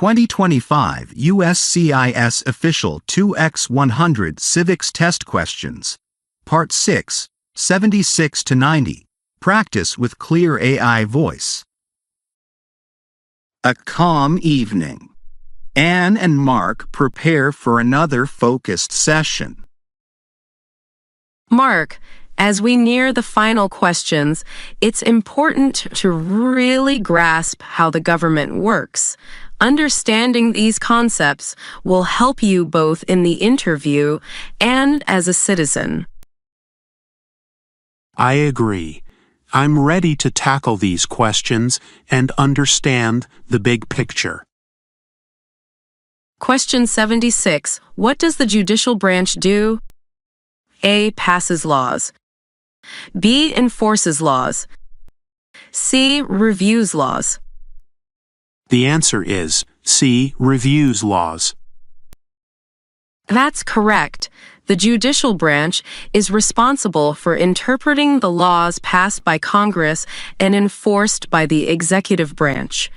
2025 USCIS Official 2x100 Civics Test Questions. Part 6, 76 to 90. Practice with clear AI voice. A calm evening. Anne and Mark prepare for another focused session. Mark, as we near the final questions, it's important to really grasp how the government works. Understanding these concepts will help you both in the interview and as a citizen. I agree. I'm ready to tackle these questions and understand the big picture. Question 76. What does the judicial branch do? A. Passes laws. B. Enforces laws. C. Reviews laws. The answer is C. Reviews laws. That's correct. The judicial branch is responsible for interpreting the laws passed by Congress and enforced by the executive branch.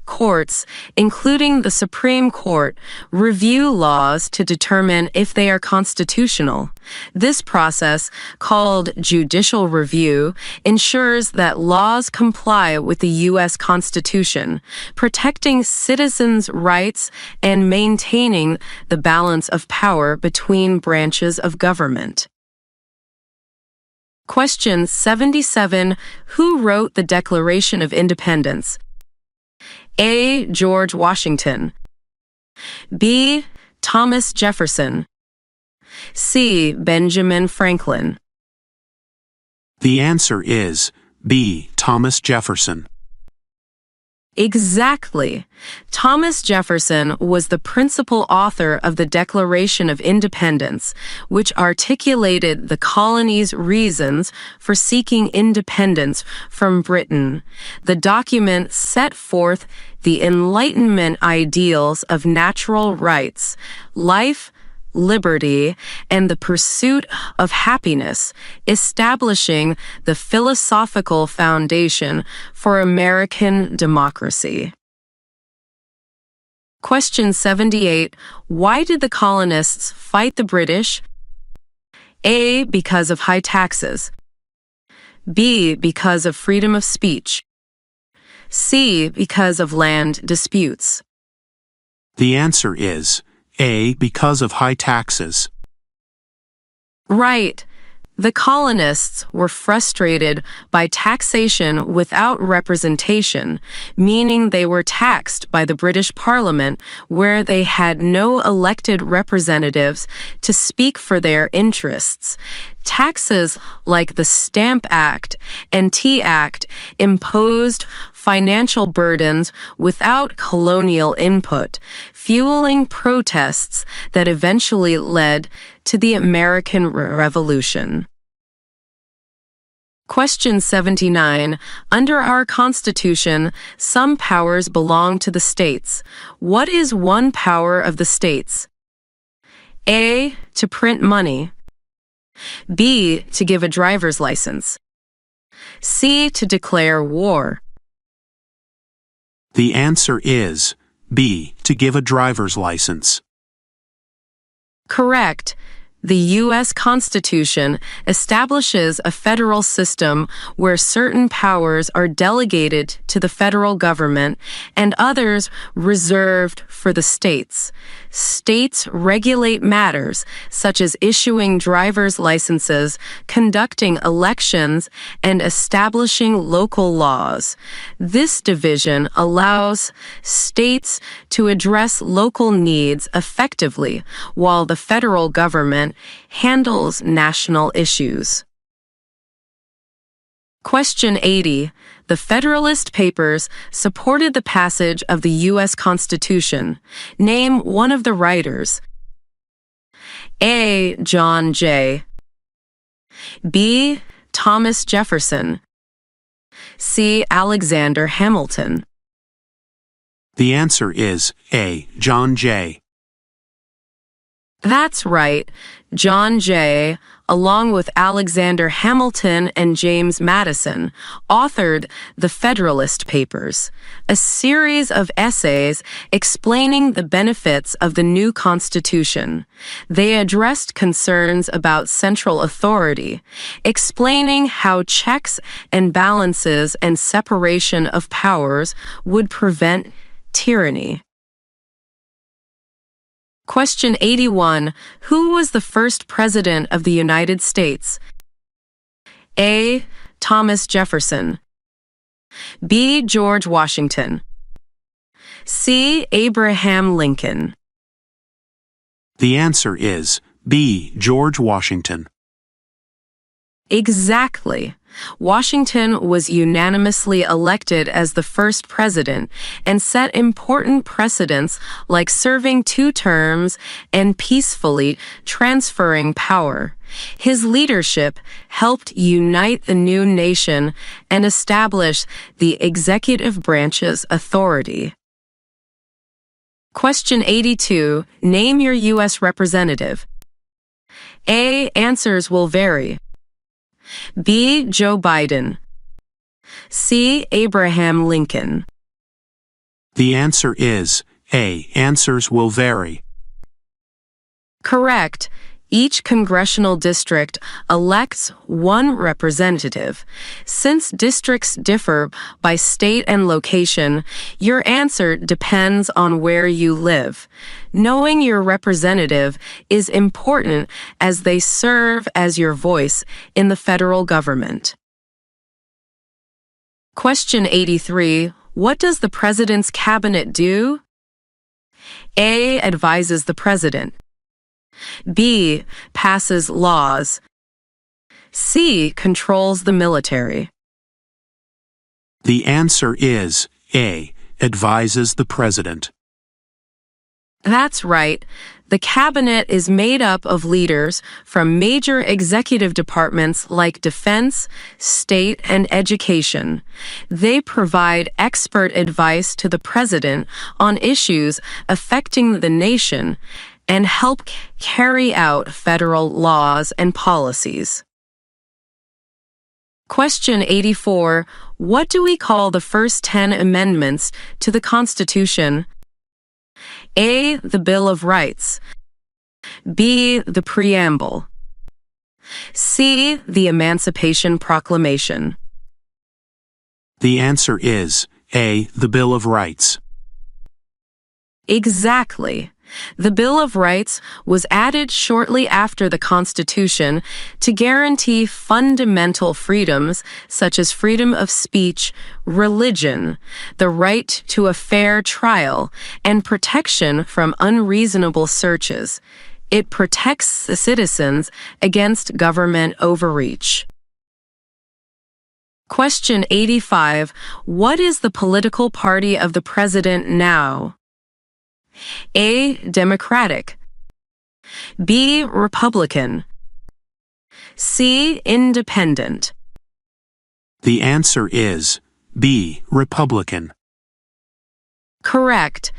Courts, including the Supreme Court, review laws to determine if they are constitutional. This process, called judicial review, ensures that laws comply with the U.S. Constitution, protecting citizens' rights and maintaining the balance of power between branches of government. Question 77. Who wrote the Declaration of Independence? A. George Washington. B. Thomas Jefferson. C. Benjamin Franklin. The answer is B. Thomas Jefferson. Exactly. Thomas Jefferson was the principal author of the Declaration of Independence, which articulated the colony's reasons for seeking independence from Britain. The document set forth the Enlightenment ideals of natural rights, life, liberty, and the pursuit of happiness, establishing the philosophical foundation for American democracy. Question 78. Why did the colonists fight the British? A. Because of high taxes. B. Because of freedom of speech. C. Because of land disputes. The answer is A. Because of high taxes. Right. The colonists were frustrated by taxation without representation, meaning they were taxed by the British Parliament, where they had no elected representatives to speak for their interests. Taxes like the Stamp Act and Tea Act imposed financial burdens without colonial input, fueling protests that eventually led to the American Revolution. Question 79. Under our Constitution, some powers belong to the states. What is one power of the states? A. To print money. B. To give a driver's license. C. To declare war. The answer is B. To give a driver's license. Correct. The U.S. Constitution establishes a federal system where certain powers are delegated to the federal government and others reserved for the states. States regulate matters such as issuing driver's licenses, conducting elections, and establishing local laws. This division allows states to address local needs effectively, while the federal government handles national issues. Question 80. The Federalist Papers supported the passage of the U.S. Constitution. Name one of the writers. A. John Jay. B. Thomas Jefferson. C. Alexander Hamilton. The answer is A. John Jay. That's right. John Jay, along with Alexander Hamilton and James Madison, authored the Federalist Papers, a series of essays explaining the benefits of the new Constitution. They addressed concerns about central authority, explaining how checks and balances and separation of powers would prevent tyranny. Question 81. Who was the first president of the United States? A. Thomas Jefferson. B. George Washington. C. Abraham Lincoln. The answer is B. George Washington. Exactly. Washington was unanimously elected as the first president and set important precedents like serving 2 terms and peacefully transferring power. His leadership helped unite the new nation and establish the executive branch's authority. Question 82. Name your U.S. representative. A. Answers will vary. B. Joe Biden. C. Abraham Lincoln. The answer is A. Answers will vary. Correct. Each congressional district elects 1 representative. Since districts differ by state and location, your answer depends on where you live. Knowing your representative is important as they serve as your voice in the federal government. Question 83. What does the president's cabinet do? A. Advises the president. B. Passes laws. C. Controls the military. The answer is A. Advises the president. That's right. The cabinet is made up of leaders from major executive departments like defense, state, and education. They provide expert advice to the president on issues affecting the nation and help carry out federal laws and policies. Question 84. What do we call the first 10 amendments to the Constitution? A. The Bill of Rights. B. The Preamble. C. The Emancipation Proclamation. The answer is A. The Bill of Rights. Exactly. The Bill of Rights was added shortly after the Constitution to guarantee fundamental freedoms such as freedom of speech, religion, the right to a fair trial, and protection from unreasonable searches. It protects the citizens against government overreach. Question 85. What is the political party of the president now? A. Democratic. B. Republican. C. Independent. The answer is B. Republican. Correct.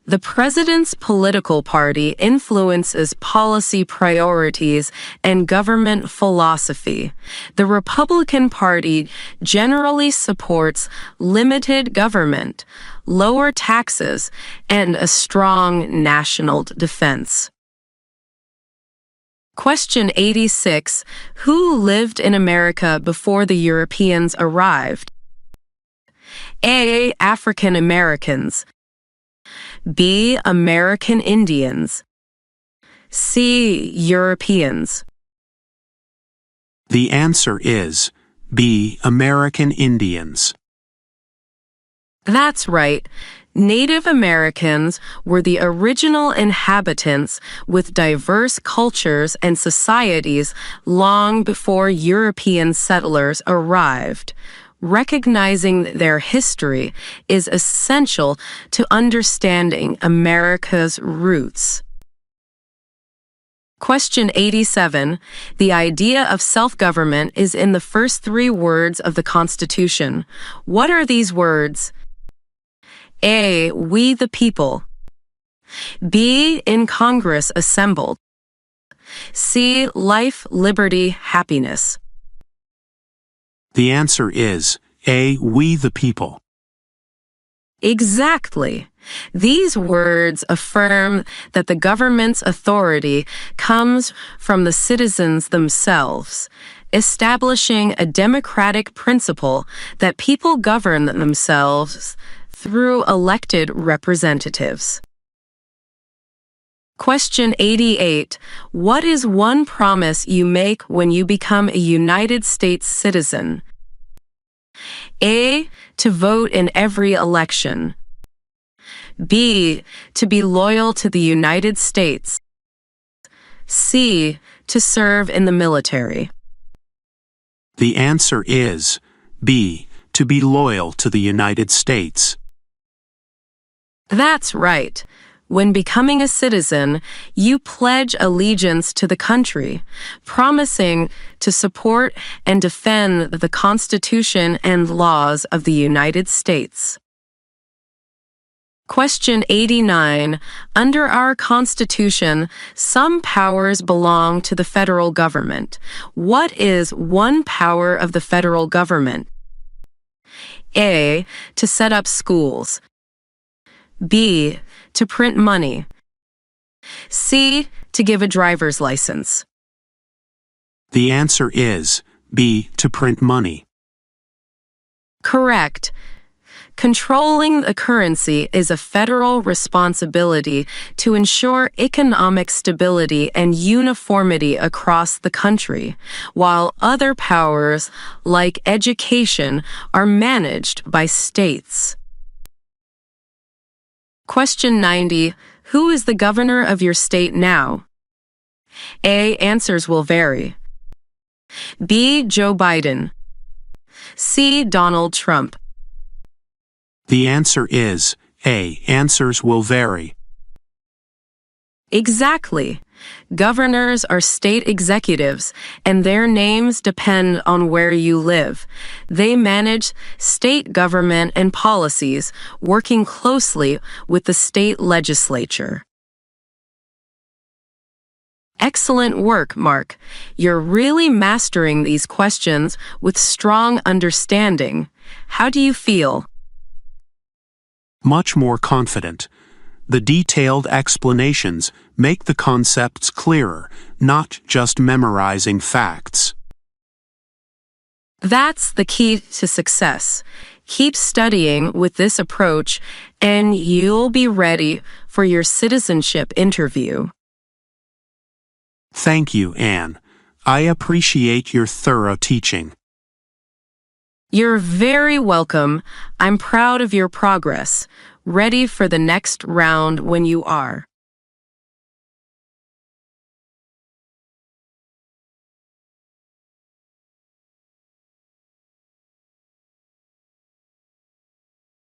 The president's political party influences policy priorities and government philosophy. The Republican Party generally supports limited government, lower taxes, and a strong national defense. Question 86. Who lived in America before the Europeans arrived? A. African Americans. B. American Indians. C. Europeans. The answer is B. American Indians. That's right. Native Americans were the original inhabitants with diverse cultures and societies long before European settlers arrived. Recognizing their history is essential to understanding America's roots. Question 87. The idea of self-government is in the first 3 words of the Constitution. What are these words? A. We the people. B. In Congress assembled. C. Life, liberty, happiness. The answer is A. We the people. Exactly. These words affirm that the government's authority comes from the citizens themselves, establishing a democratic principle that people govern themselves through elected representatives. Question 88. What is one promise you make when you become a United States citizen? A. To vote in every election. B. To be loyal to the United States. C. To serve in the military. The answer is B. To be loyal to the United States. That's right. When becoming a citizen, you pledge allegiance to the country, promising to support and defend the Constitution and laws of the United States. Question 89. Under our Constitution, some powers belong to the federal government. What is one power of the federal government? A. To set up schools. B. To print money. C. To give a driver's license. The answer is B. To print money. Correct. Controlling the currency is a federal responsibility to ensure economic stability and uniformity across the country, while other powers, like education, are managed by states. Question 90. Who is the governor of your state now? A. Answers will vary. B. Joe Biden. C. Donald Trump. The answer is A. Answers will vary. Exactly. Governors are state executives, and their names depend on where you live. They manage state government and policies, working closely with the state legislature. Excellent work, Mark. You're really mastering these questions with strong understanding. How do you feel? Much more confident. The detailed explanations make the concepts clearer, not just memorizing facts. That's the key to success. Keep studying with this approach, and you'll be ready for your citizenship interview. Thank you, Anne. I appreciate your thorough teaching. You're very welcome. I'm proud of your progress. Ready for the next round when you are.